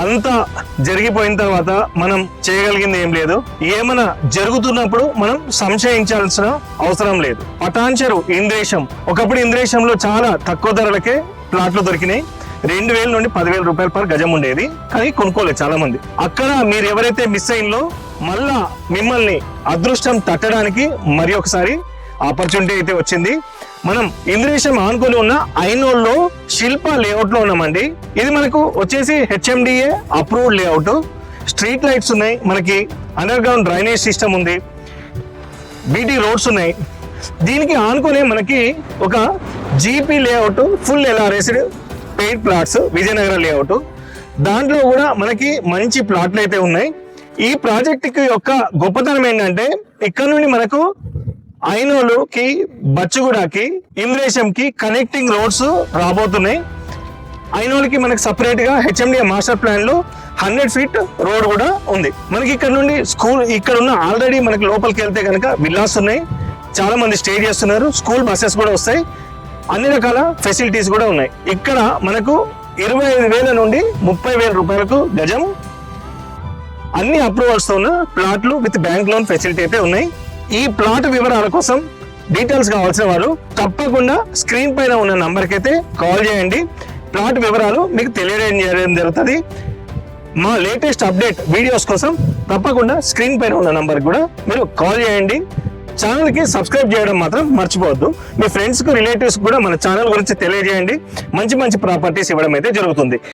అంతా జరిగిపోయిన తర్వాత మనం చేయగలిగింది ఏం లేదు. ఏమైనా జరుగుతున్నప్పుడు మనం సంశయించాల్సిన అవసరం లేదు. పటాన్చెరు ఇంద్రేశం, ఒకప్పుడు ఇంద్రేశంలో చాలా తక్కువ ధరలకే ప్లాట్లు దొరికినాయి. 2000 నుండి 10,000 రూపాయలు పర్ గజం ఉండేది, కానీ కొనుక్కోలేదు చాలా మంది. అక్కడ మీరు ఎవరైతే మిస్ అయినలో మళ్ళా మిమ్మల్ని అదృష్టం తట్టడానికి మరి ఒకసారి ఆపర్చునిటీ అయితే వచ్చింది. మనం ఇంద్రేశం ఆనుకొని ఉన్న ఐనోల్లో శిల్ప లేఅవుట్ లో ఉన్నామండి. ఇది మనకు వచ్చేసి HMDA approved layout. Street lights ఉన్నాయి, మనకి అండర్ గ్రౌండ్ డ్రైనేజ్ సిస్టమ్ ఉంది, BT రోడ్స్ ఉన్నాయి. దీనికి ఆనుకునే మనకి ఒక GP లేఅవుట్, ఫుల్ LRS'డ్ పెయిడ్ ప్లాట్స్, విజయనగరం లేఅవుట్. దాంట్లో కూడా మనకి మంచి ప్లాట్లు అయితే ఉన్నాయి. ఈ ప్రాజెక్ట్ యొక్క గొప్పతనం ఏంటంటే ఇక్కడ నుండి మనకు ఐనోలుకి, బచ్చుగూడకి, ఇంద్రేశంకి కనెక్టింగ్ రోడ్స్ రాబోతున్నాయి. ఐనోలుకి మనకి సపరేట్ గా HMDA మాస్టర్ ప్లాన్ లో 100 ఫీట్ రోడ్ కూడా ఉంది. మనకి ఇక్కడ నుండి స్కూల్, ఇక్కడ ఉన్న ఆల్రెడీ మనకి లోపలికి వెళ్తే కనుక విల్లాస్ ఉన్నాయి, చాలా మంది స్టే చేస్తున్నారు, స్కూల్ బస్సెస్ కూడా వస్తాయి, అన్ని రకాల ఫెసిలిటీస్ కూడా ఉన్నాయి. ఇక్కడ మనకు 25,000 నుండి 30,000 రూపాయలకు గజం అన్ని అప్రూవల్స్ తో ఉన్న ప్లాట్లు విత్ బ్యాంక్ లోన్ ఫెసిలిటీ అయితే ఉన్నాయి. ఈ ప్లాట్ వివరాల కోసం డీటెయిల్స్ కావాల్సిన వారు తప్పకుండా స్క్రీన్ పైన ఉన్న నంబర్కి అయితే కాల్ చేయండి. ప్లాట్ వివరాలు మీకు తెలియజేయడం జరుగుతుంది. మా లేటెస్ట్ అప్డేట్ వీడియోస్ కోసం తప్పకుండా స్క్రీన్ పైన ఉన్న నంబర్కి కూడా మీరు కాల్ చేయండి. ఛానల్కి సబ్స్క్రైబ్ చేయడం మాత్రం మర్చిపోవద్దు. మీ ఫ్రెండ్స్కు, రిలేటివ్స్ కూడా మన ఛానల్ గురించి తెలియజేయండి. మంచి మంచి ప్రాపర్టీస్ ఇవ్వడం అయితే జరుగుతుంది.